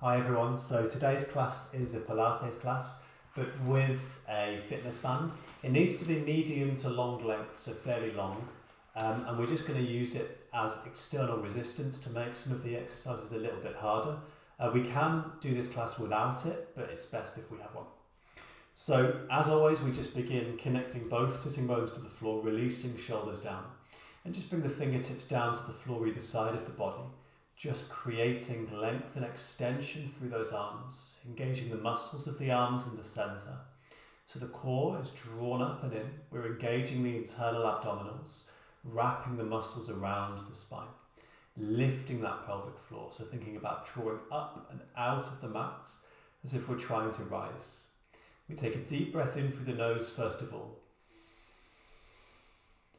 Hi everyone, so today's class is a Pilates class, but with a fitness band. It needs to be medium to long length, so fairly long, and we're just going to use it as external resistance to make some of the exercises a little bit harder. We can do this class without it, but it's best if we have one. So as always, we just begin connecting both sitting bones to the floor, releasing shoulders down, and just bring the fingertips down to the floor either side of the body. Just creating length and extension through those arms, engaging the muscles of the arms in the center. So the core is drawn up and in. We're engaging the internal abdominals, wrapping the muscles around the spine, lifting that pelvic floor. So thinking about drawing up and out of the mat as if we're trying to rise. We take a deep breath in through the nose first of all,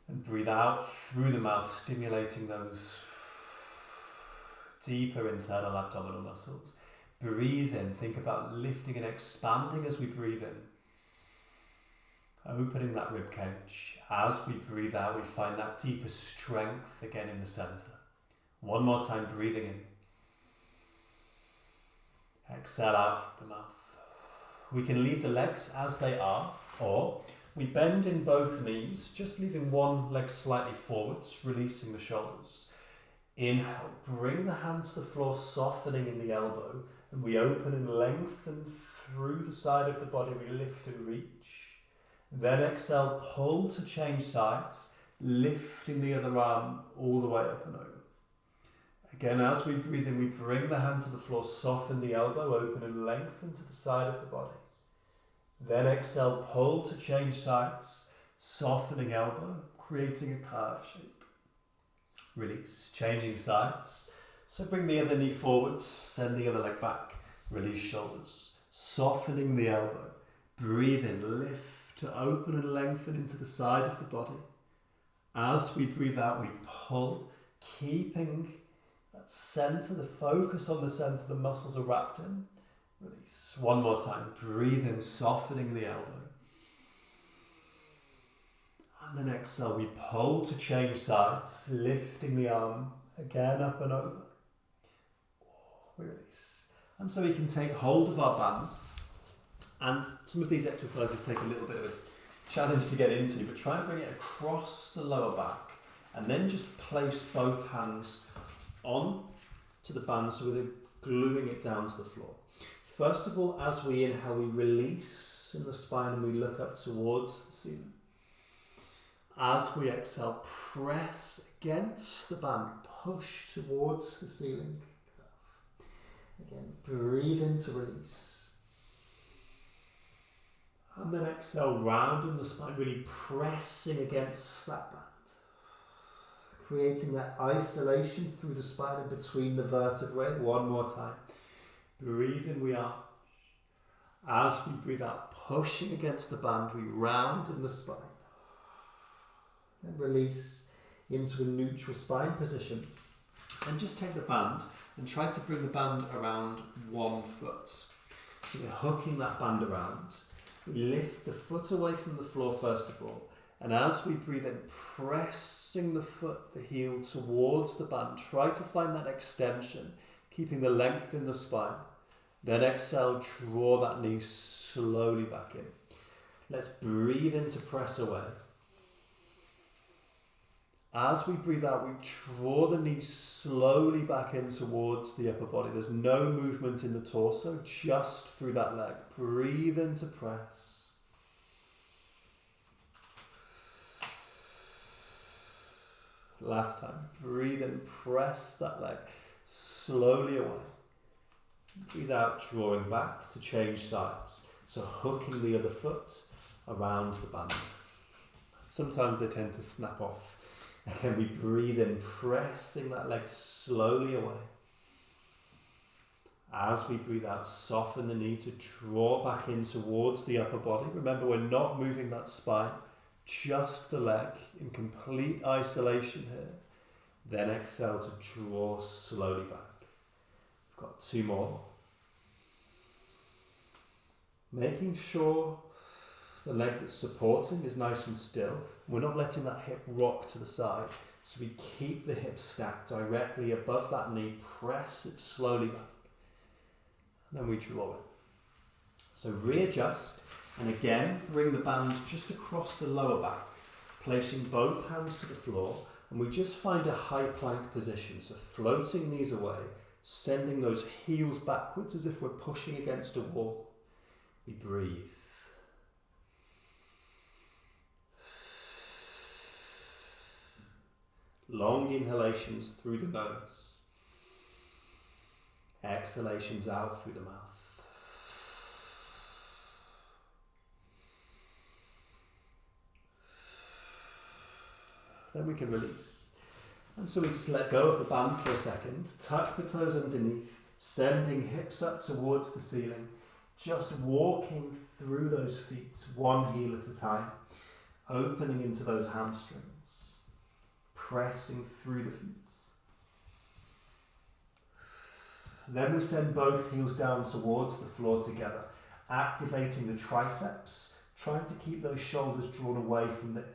and breathe out through the mouth, stimulating those deeper internal abdominal muscles. Breathe in, think about lifting and expanding as we breathe in. Opening that rib cage. As we breathe out, we find that deeper strength again in the center. One more time, breathing in. Exhale out through the mouth. We can leave the legs as they are, or we bend in both knees, just leaving one leg slightly forwards, releasing the shoulders. Inhale, bring the hand to the floor, softening in the elbow, and we open and lengthen through the side of the body. We lift and reach. Then exhale, pull to change sides, lifting the other arm all the way up and over. Again, as we breathe in, we bring the hand to the floor, soften the elbow, open and lengthen to the side of the body. Then exhale, pull to change sides, softening elbow, creating a curved shape. Release, changing sides. So bring the other knee forwards, send the other leg back. Release shoulders, softening the elbow. Breathe in, lift to open and lengthen into the side of the body. As we breathe out, we pull, keeping that center, the focus on the center, the muscles are wrapped in. Release. One more time. Breathe in, softening the elbow. And then exhale, we pull to change sides, lifting the arm again up and over. We release. And so we can take hold of our band. And some of these exercises take a little bit of a challenge to get into, but try and bring it across the lower back. And then just place both hands on to the band so we're gluing it down to the floor. First of all, as we inhale, we release in the spine and we look up towards the ceiling. As we exhale, press against the band, push towards the ceiling. Again, breathe in to release. And then exhale, rounding the spine, really pressing against that band. Creating that isolation through the spine and between the vertebrae. One more time. Breathe in, we arch. As we breathe out, pushing against the band, we round in the spine. Then release into a neutral spine position. And just take the band and try to bring the band around one foot. So we're hooking that band around. We lift the foot away from the floor first of all. And as we breathe in, pressing the foot, the heel towards the band. Try to find that extension, keeping the length in the spine. Then exhale, draw that knee slowly back in. Let's breathe in to press away. As we breathe out, we draw the knee slowly back in towards the upper body. There's no movement in the torso, just through that leg. Breathe in to press. Last time. Breathe in, press that leg slowly away. Breathe out, drawing back to change sides. So hooking the other foot around the band. Sometimes they tend to snap off. Again, we breathe in, pressing that leg slowly away. As we breathe out, soften the knee to draw back in towards the upper body. Remember, we're not moving that spine, just the leg in complete isolation here. Then exhale to draw slowly back. We've got two more. Making sure the leg that's supporting is nice and still. We're not letting that hip rock to the side. So we keep the hip stacked directly above that knee. Press it slowly back. then we draw it. So readjust, and again bring the band just across the lower back, placing both hands to the floor, and we just find a high plank position, so floating knees away, sending those heels backwards as if we're pushing against a wall. We breathe. Long inhalations through the nose. Exhalations out through the mouth. Then we can release. And so we just let go of the band for a second, tuck the toes underneath, sending hips up towards the ceiling, just walking through those feet, one heel at a time, opening into those hamstrings, pressing through the feet. Then we send both heels down towards the floor together, activating the triceps, trying to keep those shoulders drawn away from the ears.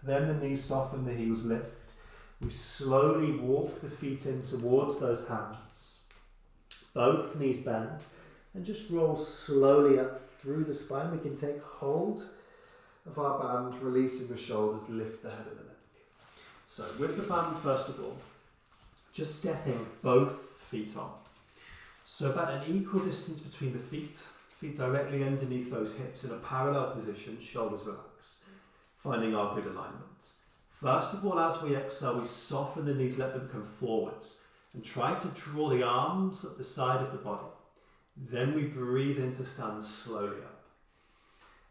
Then the knees soften, the heels lift. We slowly walk the feet in towards those hands. Both knees bend and just roll slowly up through the spine. We can take hold of our band, releasing the shoulders, lift the head of the neck. So with the band, first of all, just stepping both feet on. So about an equal distance between the feet directly underneath those hips in a parallel position, shoulders relax, finding our good alignment. First of all, as we exhale, we soften the knees, let them come forwards, and try to draw the arms at the side of the body. Then we breathe in to stand slowly up.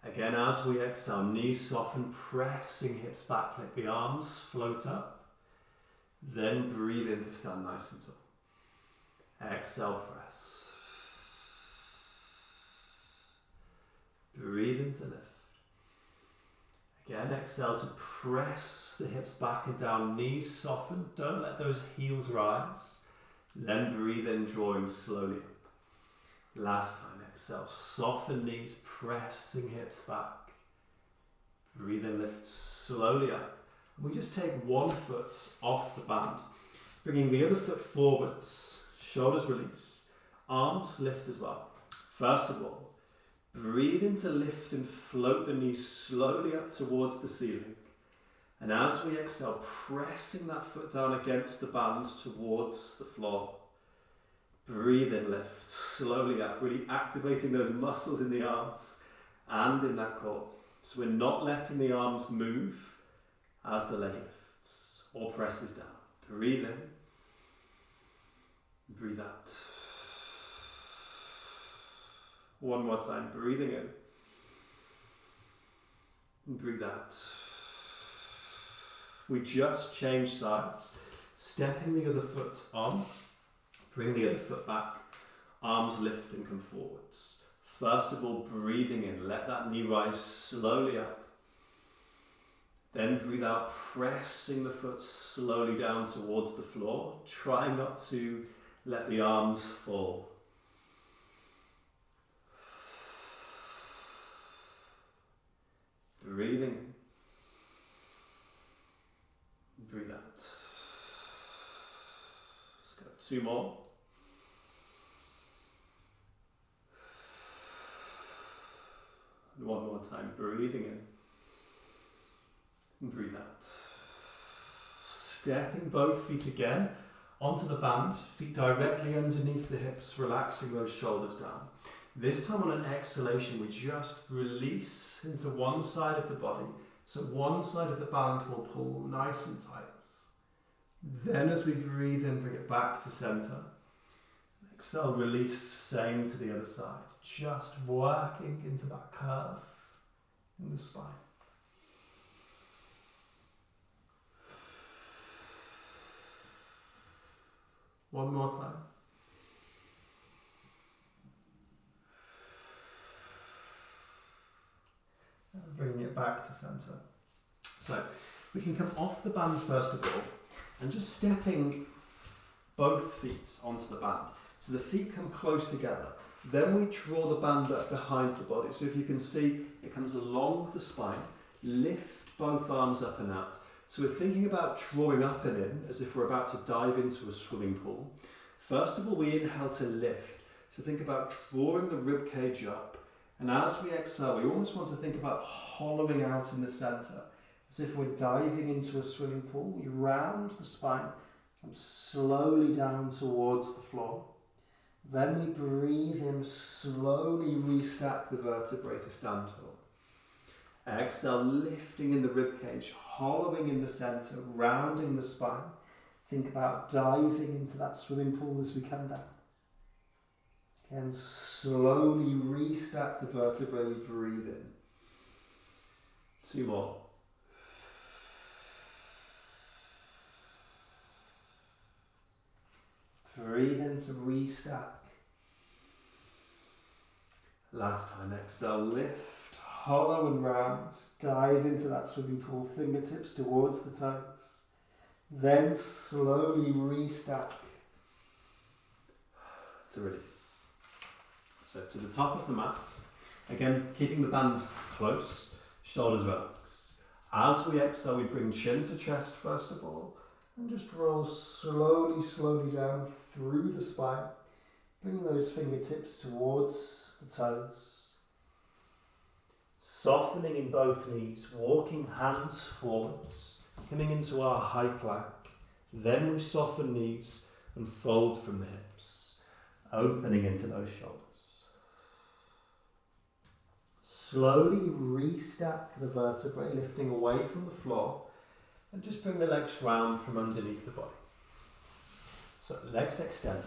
Again, as we exhale, knees soften, pressing hips back, let the arms float up. Then breathe in to stand nice and tall. Exhale, press. Breathe in to lift. Again, exhale to press the hips back and down, knees soften, don't let those heels rise. Then breathe in, drawing slowly up. Last time, exhale, soften knees, pressing hips back. Breathe in, lift slowly up. And we just take one foot off the band, bringing the other foot forwards, shoulders release, arms lift as well. First of all, breathe in to lift and float the knees slowly up towards the ceiling. And as we exhale, pressing that foot down against the band towards the floor. Breathe in, lift slowly up, really activating those muscles in the arms and in that core. So we're not letting the arms move as the leg lifts or presses down. Breathe in, breathe out. One more time, breathing in, and breathe out. We just change sides, stepping the other foot on, bring the other foot back, arms lift and come forwards. First of all, breathing in, let that knee rise slowly up. Then breathe out, pressing the foot slowly down towards the floor. Try not to let the arms fall. Breathing in. Breathe out. Let's go 2 more. And 1 more time, breathing in. And breathe out. Stepping both feet again onto the band, feet directly underneath the hips, relaxing those shoulders down. This time on an exhalation, we just release into one side of the body. So one side of the band will pull nice and tight. Then as we breathe in, bring it back to center. Exhale, release, same to the other side. Just working into that curve in the spine. One more time. And bringing it back to center. So we can come off the band first of all and just stepping both feet onto the band. So the feet come close together. Then we draw the band up behind the body. So if you can see, it comes along the spine. Lift both arms up and out. So we're thinking about drawing up and in as if we're about to dive into a swimming pool. First of all, we inhale to lift. So think about drawing the rib cage up. And as we exhale, we almost want to think about hollowing out in the centre. As if we're diving into a swimming pool. We round the spine and slowly down towards the floor. Then we breathe in, slowly restack the vertebrae to stand tall. Exhale, lifting in the ribcage, hollowing in the centre, rounding the spine. Think about diving into that swimming pool as we come down. Again, slowly restack the vertebrae, we breathe in. 2 more. Breathe in to restack. Last time, exhale, lift, hollow and round, dive into that swimming pool, fingertips towards the toes. Then slowly restack to release. So to the top of the mat, again, keeping the band close, shoulders relax. As we exhale, we bring chin to chest first of all, and just roll slowly, slowly down through the spine, bringing those fingertips towards the toes. Softening in both knees, walking hands forwards, coming into our high plank. Then we soften knees and fold from the hips, opening into those shoulders. Slowly restack the vertebrae, lifting away from the floor, and just bring the legs round from underneath the body. So legs extend,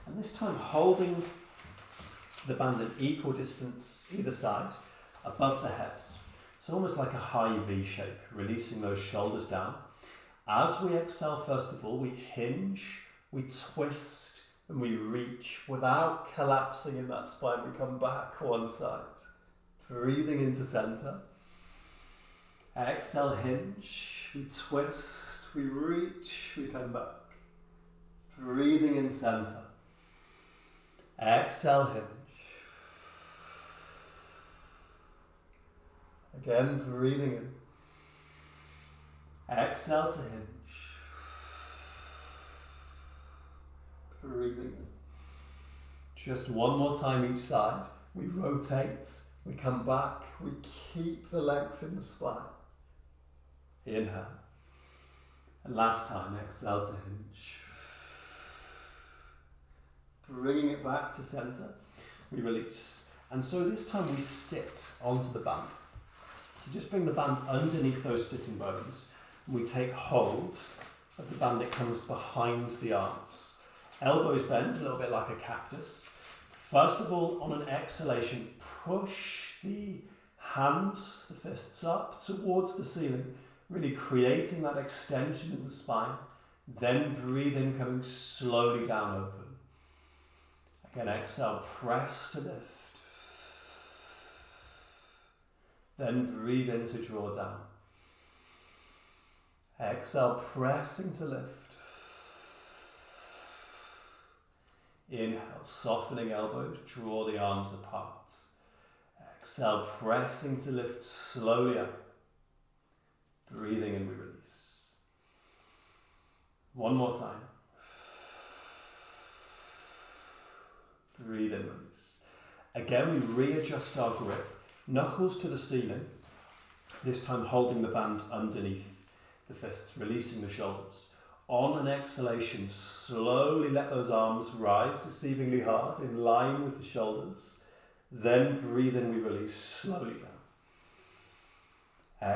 and this time holding the band at equal distance either side, above the head. So almost like a high V shape, releasing those shoulders down. As we exhale, first of all, we hinge, we twist, and we reach without collapsing in that spine. We come back one side, breathing into center. Exhale, hinge, we twist, we reach, we come back. Breathing in center. Exhale, hinge. Again, breathing in. Exhale to hinge. Breathing in. Just one more time each side. We rotate, we come back, we keep the length in the spine. Inhale. And last time, exhale to hinge. Bringing it back to center, we release. And so this time we sit onto the band. So just bring the band underneath those sitting bones. And we take hold of the band that comes behind the arms. Elbows bend a little bit like a cactus. First of all, on an exhalation, push the hands, the fists up towards the ceiling, really creating that extension in the spine. Then breathe in, coming slowly down open. Again, exhale, press to lift. Then breathe in to draw down. Exhale, pressing to lift. Inhale, softening elbows, draw the arms apart. Exhale, pressing to lift slowly up. Breathing in, we release. One more time. Breathe in, release. Again, we readjust our grip. Knuckles to the ceiling. This time holding the band underneath the fists, releasing the shoulders. On an exhalation, slowly let those arms rise deceivingly hard, in line with the shoulders. Then breathe in, we release slowly down.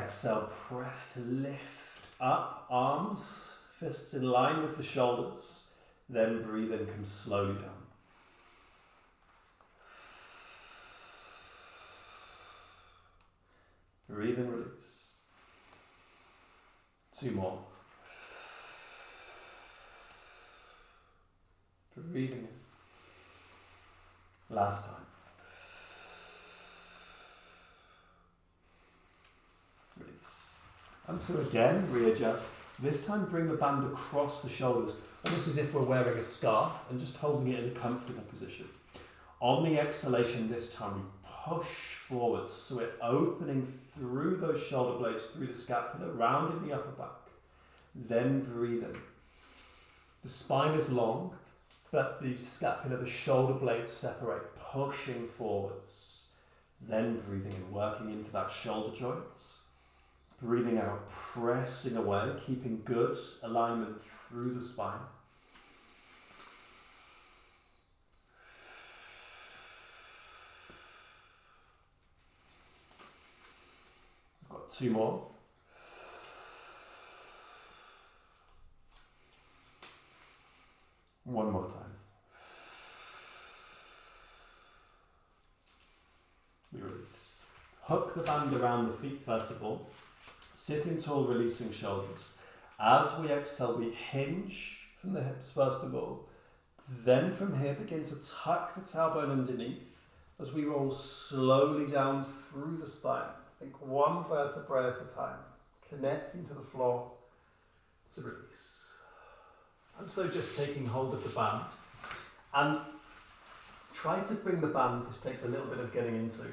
Exhale, press to lift up, arms, fists in line with the shoulders. Then breathe in, come slowly down. Breathe and release. 2 more. Breathing in. Last time. Release. And so again, readjust. This time bring the band across the shoulders, almost as if we're wearing a scarf, and just holding it in a comfortable position. On the exhalation this time, we push forward. So we're opening through those shoulder blades, through the scapula, rounding the upper back. Then breathe in. The spine is long, but the scapula, the shoulder blades separate, pushing forwards. Then breathing in, working into that shoulder joint. Breathing out, pressing away, keeping good alignment through the spine. I've got 2 more. One more time. We release. Hook the band around the feet first of all. Sitting tall, releasing shoulders. As we exhale, we hinge from the hips first of all. Then from here, begin to tuck the tailbone underneath as we roll slowly down through the spine. Think one vertebrae at a time, connecting to the floor to release. And so just taking hold of the band and try to bring the band, this takes a little bit of getting into,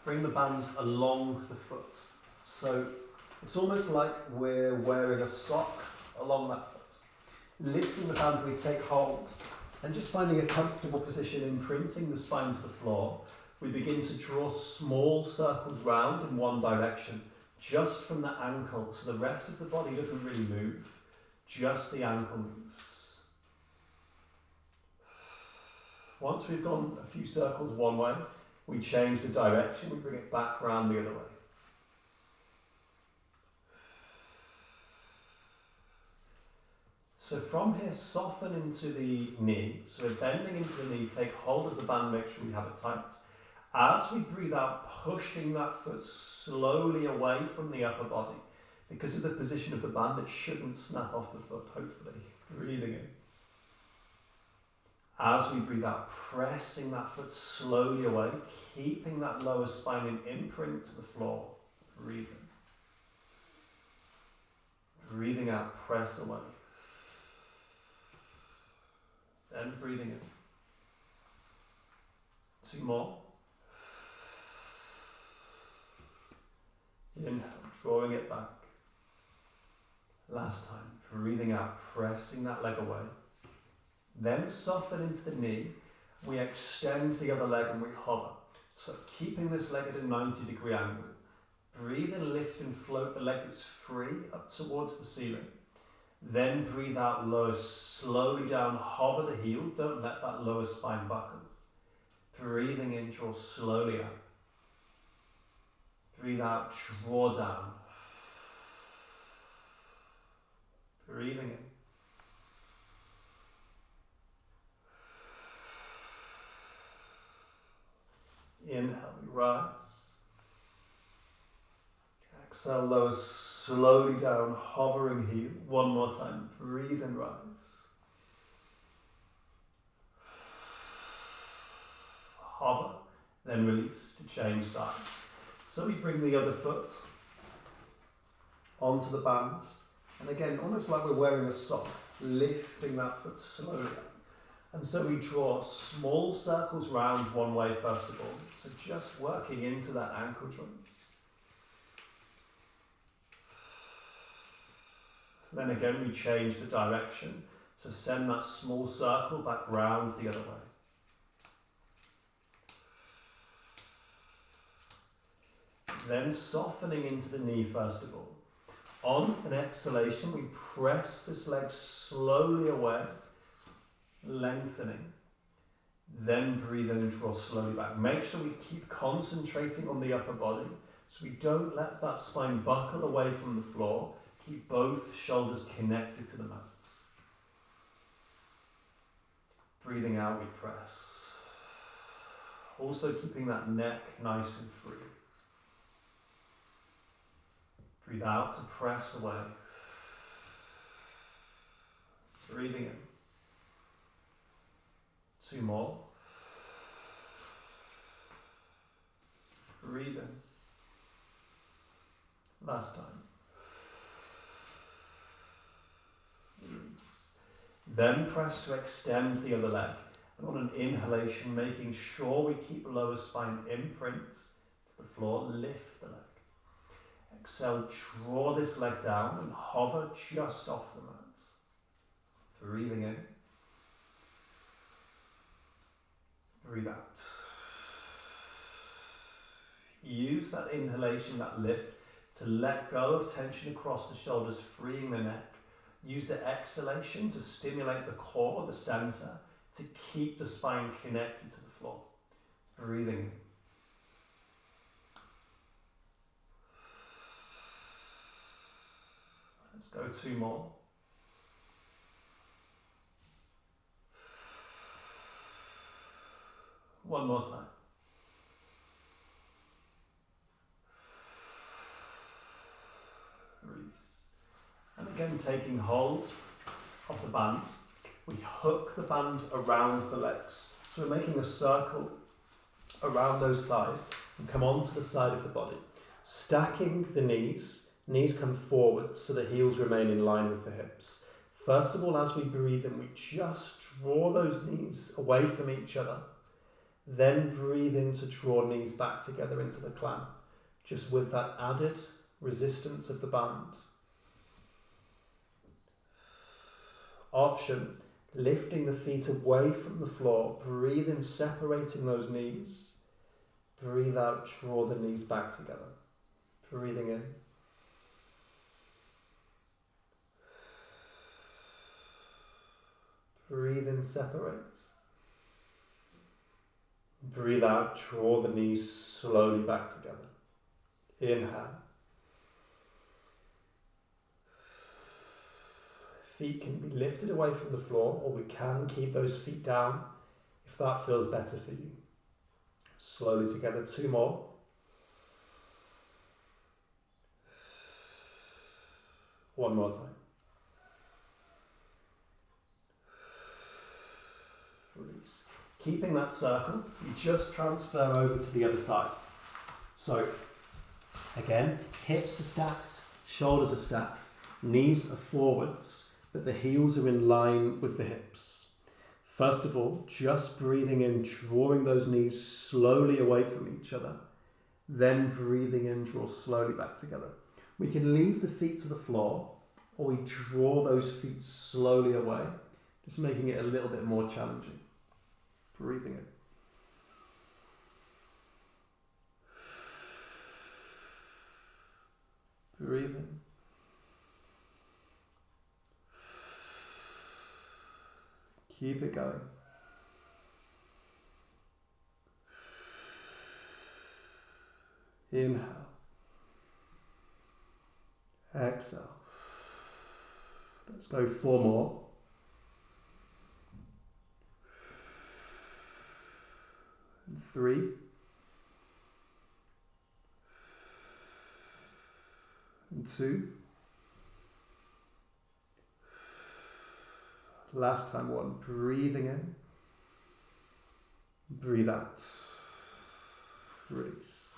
bring the band along the foot. So it's almost like we're wearing a sock along that foot. Lifting the band, we take hold and just finding a comfortable position, imprinting the spine to the floor. We begin to draw small circles round in one direction, just from the ankle, so the rest of the body doesn't really move, just the ankle moves. Once we've gone a few circles one way, we change the direction, we bring it back round the other way. So from here, soften into the knee. So we're bending into the knee, take hold of the band, make sure we have it tight. As we breathe out, pushing that foot slowly away from the upper body. Because of the position of the band, it shouldn't snap off the foot, hopefully. Breathing in. As we breathe out, pressing that foot slowly away, keeping that lower spine in imprint to the floor. Breathing. Breathing out, press away. Then breathing in. 2 more. Inhale, drawing it back. Last time, breathing out, pressing that leg away. Then soften into the knee. We extend the other leg and we hover. So keeping this leg at a 90-degree angle. Breathe in, lift and float the leg that's free up towards the ceiling. Then breathe out, lower slowly down, hover the heel, don't let that lower spine buckle. Breathing in, draw slowly up. Breathe out, draw down. Breathing in. Inhale, we rise. Exhale, lower slowly down, hovering heel. One more time. Breathe and rise. Hover, then release to change sides. So we bring the other foot onto the band. And again, almost like we're wearing a sock, lifting that foot slowly up. And so we draw small circles round one way first of all. So just working into that ankle joint. Then again, we change the direction. So send that small circle back round the other way. Then softening into the knee first of all. On an exhalation, we press this leg slowly away, lengthening. Then breathe in and draw slowly back. Make sure we keep concentrating on the upper body so we don't let that spine buckle away from the floor. Keep both shoulders connected to the mats. Breathing out, we press. Also keeping that neck nice and free. Breathe out to press away. Breathing in. 2 more. Breathe in. Last time. Release. Then press to extend the other leg. And on an inhalation, making sure we keep lower spine imprint to the floor, lift the leg. Exhale, draw this leg down and hover just off the mat. Breathing in. Breathe out. Use that inhalation, that lift, to let go of tension across the shoulders, freeing the neck. Use the exhalation to stimulate the core, the center, to keep the spine connected to the floor. Breathing in. Let's go 2 more. One more time. Release. And again, taking hold of the band, we hook the band around the legs. So we're making a circle around those thighs and come onto the side of the body. Stacking the knees come forward so the heels remain in line with the hips. First of all, as we breathe in, we just draw those knees away from each other. Then breathe in to draw knees back together into the clamp, just with that added resistance of the band. Option, lifting the feet away from the floor, breathe in, separating those knees. Breathe out, draw the knees back together. Breathing in. Breathe in, separates. Breathe out, draw the knees slowly back together. Inhale. Feet can be lifted away from the floor, or we can keep those feet down if that feels better for you. Slowly together, 2 more. One more time. Release. Keeping that circle, you just transfer over to the other side. So, again, hips are stacked, shoulders are stacked, knees are forwards, but the heels are in line with the hips. First of all, just breathing in, drawing those knees slowly away from each other. Then breathing in, draw slowly back together. We can leave the feet to the floor, or we draw those feet slowly away, just making it a little bit more challenging. Breathing in. Breathe in. Keep it going. Inhale. Exhale. Let's go 4 more. And 3. And 2. Last time 1. Breathing in. Breathe out. Release.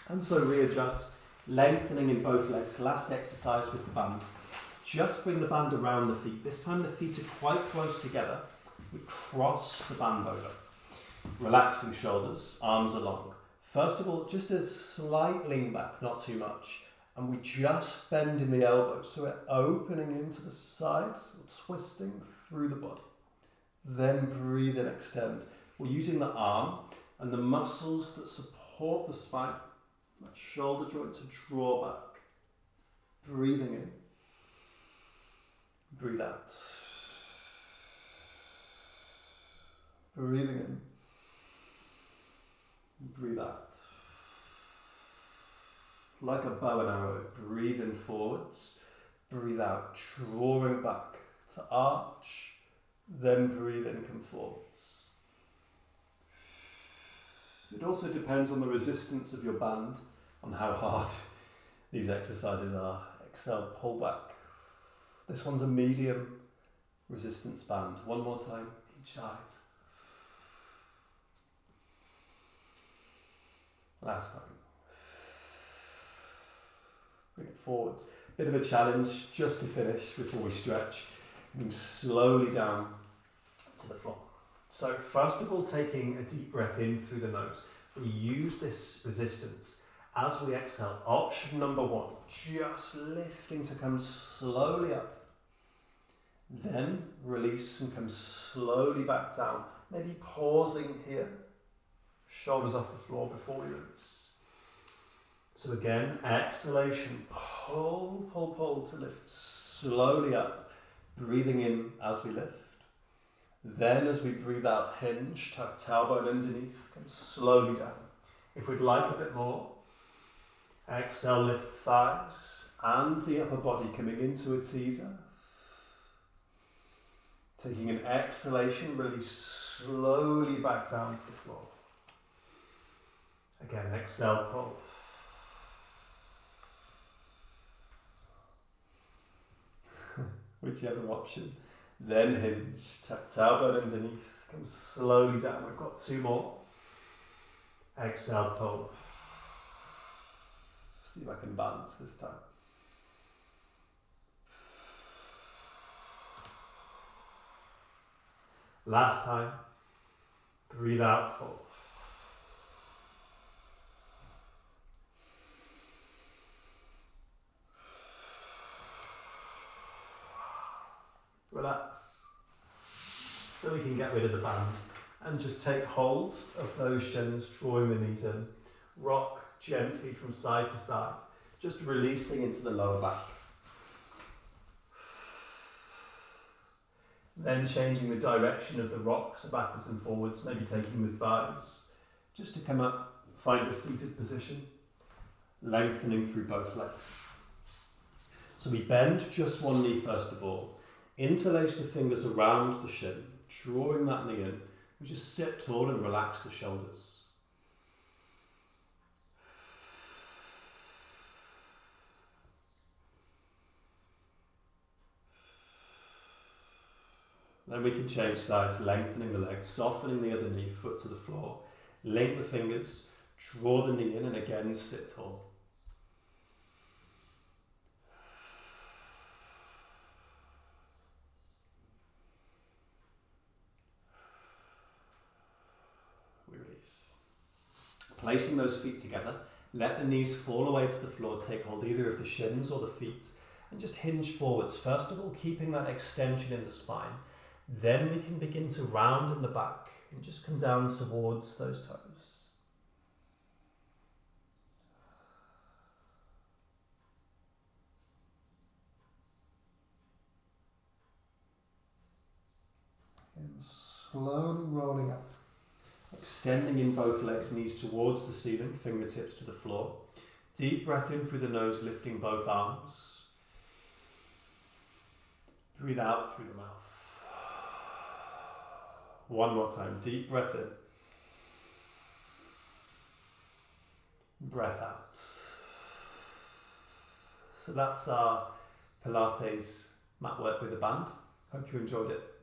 And so readjust, lengthening in both legs. Last exercise with the band. Just bring the band around the feet. This time the feet are quite close together. We cross the band over. Relaxing shoulders, arms are long. First of all, just a slight lean back, not too much. And we just bend in the elbows. So we're opening into the sides, twisting through the body. Then breathe and extend. We're using the arm and the muscles that support the spine, that shoulder joint, to draw back. Breathing in. Breathe out. Breathing in. Breathe out. Like a bow and arrow, breathe in forwards, breathe out, drawing back to arch, then breathe in, come forwards. It also depends on the resistance of your band, on how hard these exercises are. Exhale, pull back. This one's a medium resistance band. 1 more time, each side. Last time. Bring it forwards. Bit of a challenge just to finish before we stretch. Moving slowly down to the floor. So first of all, taking a deep breath in through the nose. We use this resistance as we exhale. Option number one, just lifting to come slowly up. Then release and come slowly back down. Maybe pausing here. Shoulders off the floor before we release. So again, exhalation, pull, pull, pull to lift slowly up. Breathing in as we lift. Then as we breathe out, hinge, tuck tailbone underneath, come slowly down. If we'd like a bit more, exhale, lift thighs and the upper body coming into a teaser. Taking an exhalation, release slowly back down to the floor. Again, exhale, pull. Whichever option. Then hinge, tuck tailbone underneath, come slowly down. We've got two more. Exhale, pull. See if I can balance this time. Last time. Breathe out, pull. Relax, so we can get rid of the band and just take hold of those shins, drawing the knees in. Rock gently from side to side, just releasing into the lower back. Then changing the direction of the rock, so backwards and forwards, maybe taking the thighs, just to come up, find a seated position, lengthening through both legs. So we bend just one knee first of all. Interlace the fingers around the shin, drawing that knee in. We just sit tall and relax the shoulders. Then we can change sides, lengthening the legs, softening the other knee, foot to the floor. Link the fingers, draw the knee in and again sit tall. Placing those feet together, let the knees fall away to the floor, take hold either of the shins or the feet, and just hinge forwards. First of all, keeping that extension in the spine. Then we can begin to round in the back and just come down towards those toes. And slowly rolling up. Extending in both legs, knees towards the ceiling, fingertips to the floor. Deep breath in through the nose, lifting both arms. Breathe out through the mouth. One more time, deep breath in. Breath out. So that's our Pilates mat work with a band. Hope you enjoyed it.